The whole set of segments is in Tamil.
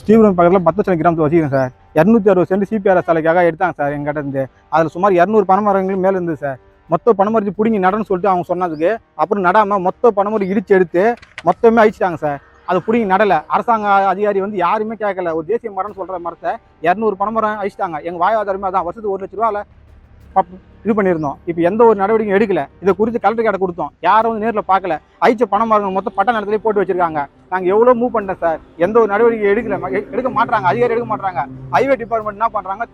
ஸ்ரீபுரம் பக்கத்தில் பத்தச்சனை கிராமத்தில் வச்சுக்கிறேன் சார். 260 சென்ட் சிபிஆர் சாலைக்காக எடுத்தாங்க சார் எங்கிட்ட இருந்து. அதில் சுமார் 200 பனைமரங்கள் மேலே இருந்தது சார். மொத்த பனைமரத்தை பிடிங்கி நடன்னு சொல்லிட்டு அவங்க சொன்னதுக்கு அப்புறம் நடாமல் மொத்த பனைமரம் இடிச்சு எடுத்து மொத்தமே அழிச்சிட்டாங்க சார். அதை பிடிங்கி நடலை. அரசாங்க அதிகாரி வந்து யாருமே கேட்கல. ஒரு தேசிய மரம்னு சொல்கிற மரத்தை 200 பனைமரம் அழிச்சிட்டாங்க. எங்கள் வாழ்வாதாரமே அதான். வருஷத்துக்கு 1 லட்ச ரூபாவில் இது பண்ணியிருந்தோம். இப்போ எந்த ஒரு நடவடிக்கையும் எடுக்கல. இதை குறித்து கலெக்டர் கிட்ட கொடுத்தோம். யாரும் வந்து நேரில் பார்க்கல. அழிச்ச பனைமரங்கள் மொத்தம் பட்ட நிலத்திலே போட்டு வச்சிருக்காங்க. நாங்கள் எவ்வளோ மூவ் பண்ணிட்டோம் சார். எந்த ஒரு நடவடிக்கை எடுக்க மாட்டாங்க. அதிகாரி எடுக்க மாட்டாங்க. ஹைவே டிபார்ட்மெண்ட் என்ன பண்ணுறாங்க,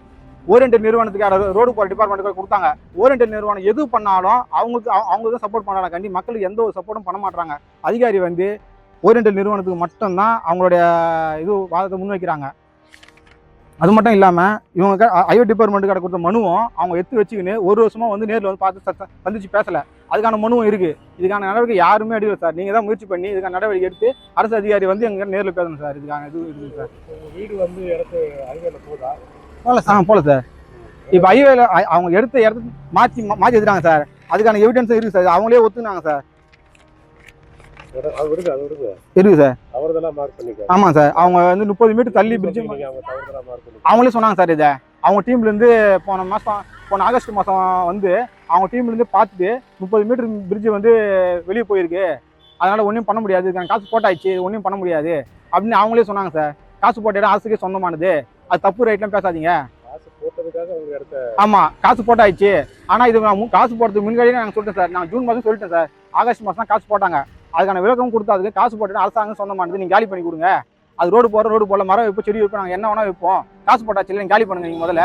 ஓரியன்டல் நிறுவனத்துக்கு ரோடு போகிற டிபார்ட்மெண்ட்டுக்கு கொடுத்தாங்க. ஓரியன்டல் நிறுவனம் எது பண்ணாலும் அவங்க தான் சப்போர்ட் பண்ணுறாங்க. கண்டி மக்களுக்கு எந்த ஒரு சப்போர்ட்டும் பண்ண மாட்டாங்க. அதிகாரி வந்து ஓரியன்டல் நிறுவனத்துக்கு மட்டும்தான் அவங்களுடைய இது வாதத்தை முன்வைக்கிறாங்க. அது மட்டும் இல்லாமல் இவங்க ஹைவே டிபார்ட்மெண்ட்டுக்கு கொடுத்த மனுவும் அவங்க எடுத்து வச்சுக்கின்னு 1 வருஷமாக வந்து நேரில் வந்து பார்த்து சந்திச்சு பேசலை. அதுக்கான மனுவும் இருக்குது. இதுக்கான நடவடிக்கை யாருமே எடுக்கல சார். நீங்கள் தான் முயற்சி பண்ணி இதுக்கான நடவடிக்கை எடுத்து அரசு அதிகாரி வந்து எங்க நேரில் பேசணும் சார். இதுக்கான இது இருக்குது சார். வீடு வந்து இடத்து ஹைவேல போதா? போகல சார். இப்போ ஹைவேல அவங்க எடுத்த இடத்த மாற்றி எடுத்துட்டாங்க சார். அதுக்கான எவிடன்ஸும் இருக்குது சார். அவங்களே ஒத்துனாங்க சார். இருக்கு சார். ஆமாம் சார். அவங்க வந்து 30 மீட்டர் தள்ளி பிரிட்ஜ் அவங்களே சொன்னாங்க சார். இதை அவங்க டீம்லேருந்து போன ஆகஸ்ட் மாதம் வந்து அவங்க டீம்லேருந்து பார்த்துட்டு 30 மீட்டர் பிரிட்ஜ் வந்து வெளியே போயிருக்கு, அதனால் ஒன்றும் பண்ண முடியாது, இதுக்கான காசு போட்டாச்சு, ஒன்றும் பண்ண முடியாது அப்படின்னு அவங்களே சொன்னாங்க சார். காசு போட்ட இடம் அரசுக்கே சொந்தமானது, அது தப்பு ரைட்லாம் பேசாதீங்க. ஆமாம், காசு போட்டாச்சு. ஆனால் இது நான் காசு போடுறதுக்கு முன்னாடியே நாங்கள் சொல்லிட்டேன் சார். நான் ஜூன் மாதம் சொல்லிட்டேன் சார். ஆகஸ்ட் மாதம் தான் காசு போட்டாங்க. அதுக்கான விளக்கம் கொடுத்தா அதுக்கு காசு போட்டு அரசாங்கம் சொந்தமானது, நீங்கள் காலி பண்ணி கொடுங்க. அது ரோடு போடல, மரம் வைப்போம், செடி வைப்போம், நாங்கள் என்ன வேணா வைப்போம். காசு போட்டாச்சு இல்லை, நீங்கள் காலி பண்ணுங்க. நீங்கள் முதல்ல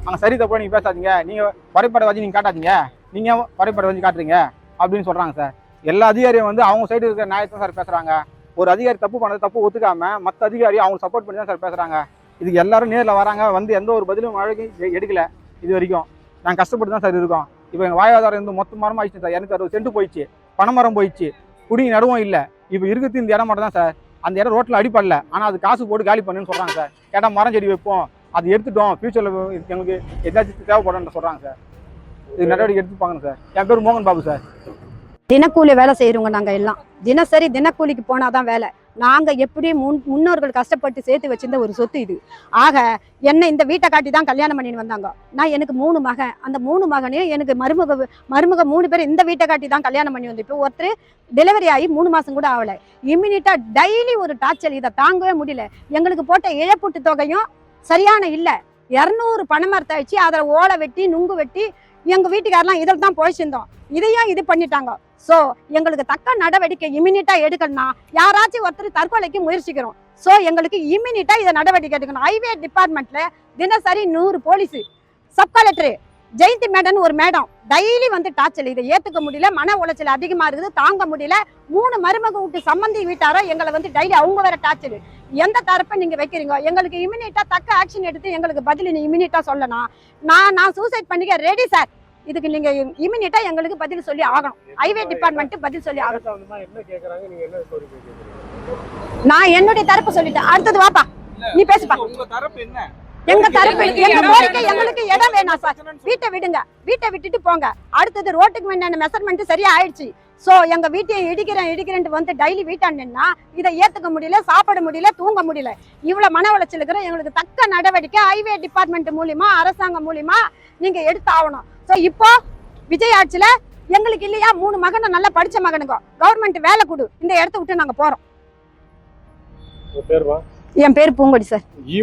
நாங்கள் சரி தப்போ நீங்கள் பேசாதீங்க. நீங்கள் வரைபட வச்சு நீங்கள் காட்டாதீங்க, நீங்கள் வரைபட வச்சு காட்டுறீங்க அப்படின்னு சொல்கிறாங்க சார். எல்லா அதிகாரியும் வந்து அவங்க சைடு இருக்கிற நியாயத்தை சார் பேசுகிறாங்க. ஒரு அதிகாரி தப்பு பண்ணது தப்பு ஒத்துக்காமல் மற்ற அதிகாரி அவங்க சப்போர்ட் பண்ணி தான் சார் பேசுகிறாங்க. இதுக்கு எல்லாரும் நேரில் வராங்க, வந்து எந்த ஒரு பதிலும் வழக்கு எடுக்கல இது வரைக்கும். நாங்கள் கஷ்டப்பட்டு தான் சார் இருக்கோம். இப்போ எங்கள் வாழ்வாதாரம் வந்து மொத்த மரமாக ஆயிடுச்சு சார். 260 சென்ட் போயிடுச்சு, பனைமரம் போயிடுச்சு, குடிங்க நடுவும் இல்லை. இப்போ இருக்கிறது இந்த இடம் மட்டும் தான் சார். அந்த இடம் ரோட்டில் அடிப்படல, ஆனால் அது காசு போட்டு காலி பண்ணுன்னு சொல்கிறாங்க சார். கேட்டால் மரம் செடி வைப்போம், அது எடுத்துட்டோம், ஃபியூச்சரில் எங்களுக்கு ஏதாச்சும் தேவைப்படும் சொல்கிறாங்க சார். இது நடவடிக்கை எடுத்துப்பாங்க சார். என் பேர் மோகன் பாபு சார். தினக்கூலி வேலை செய்கிறவங்க நாங்கள் எல்லாம். தினசரி தினக்கூலிக்கு போனால் தான் வேலை. நாங்கள் எப்படி முன்னோர்கள் கஷ்டப்பட்டு சேர்த்து வச்சிருந்த ஒரு சொத்து இது. ஆக என்னை இந்த வீட்டை காட்டி தான் கல்யாணம் பண்ணின்னு வந்தாங்க. நான் எனக்கு 3 மகன். அந்த 3 மகனையும் எனக்கு மருமக 3 பேர் இந்த வீட்டை காட்டி தான் கல்யாணம் பண்ணி வந்து. இப்போ ஒருத்தர் டெலிவரி ஆகி 3 மாதம் கூட ஆகலை. இம்மிடியட்டாக டெய்லி ஒரு டார்ச்சர். இதை தாங்கவே முடியல. எங்களுக்கு போட்ட இழப்பீட்டு தொகையும் சரியான இல்லை. 200 பனைமரத்தை வச்சு அதில் ஓலை வெட்டி நுங்கு வெட்டி எங்கள் வீட்டுக்காரெல்லாம் இதில் தான் போயிச்சிருந்தோம். இதையும் இது பண்ணிட்டாங்க. ஸோ எங்களுக்கு தக்க நடவடிக்கை இம்மிடியட்டாக எடுக்கணும்னா யாராச்சும் ஒருத்தர் தற்கொலைக்கு முயற்சிக்கிறோம். ஸோ எங்களுக்கு இம்மிடியட்டாக இதை நடவடிக்கை எடுக்கணும். ஹைவே டிபார்ட்மெண்ட்டில் தினசரி 100 police, sub collector Jayanthi madam ஒரு மேடம் டெய்லி வந்து டார்ச்சல். இதை ஏற்றுக்க முடியல. மன உளைச்சல் அதிகமாக இருக்குது, தாங்க முடியல. 3 மருமக வீட்டு சம்பந்தி வீட்டாரோ எங்களை வந்து டெய்லி அவங்க வேற டார்ச்சல். எந்த தரப்பை நீங்கள் வைக்கிறீங்க? எங்களுக்கு இம்மிடியட்டாக தக்க ஆக்ஷன் எடுத்து எங்களுக்கு பதில் நீ இம்மிடியட்டாக சொல்லணும். நான் சூசைட் பண்ணிக்க ரெடி சார். இதுக்கு நீங்க இமிடியேட்டா எங்களுக்கு பதில் சொல்லி ஆகணும். ஹைவே டிபார்ட்மெண்ட் பதில் சொல்லி ஆகணும். நான் என்னுடைய தரப்பு சொல்லிட்டேன். அடுத்தது வாப்பா, நீ பேசுப்பா. எங்க தரப்பு எங்க கோரிக்கை, எங்களுக்கு இடம் வேணாம் சார். வீட்டை விடுங்க, வீட்டை விட்டுட்டு போங்க. அடுத்தது ரோட்டுக்கு வேண்டிய மெஷர்மெண்ட் சரியா ஆயிடுச்சு. ஸோ எங்க வீட்டையும் இடிக்கிறேன் வந்து டெய்லி வீட்டாண்டா இதை ஏற்றுக்க முடியல, சாப்பிட முடியல, தூங்க முடியல. இவ்வளோ மன உளைச்சல் இருக்கிற எங்களுக்கு தக்க நடவடிக்கை ஹைவே டிபார்ட்மெண்ட் மூலியமா அரசாங்கம் மூலியமா நீங்க எடுத்து ஆகணும். ஸோ இப்போ விஜய் ஆட்சியில் எங்களுக்கு இல்லையா 3 மகனும் நல்லா படிச்ச மகனுங்க கவர்மெண்ட் வேலை கொடு, இந்த இடத்த விட்டு நாங்கள் போறோம். என் பேர் பூங்கொடி சார்.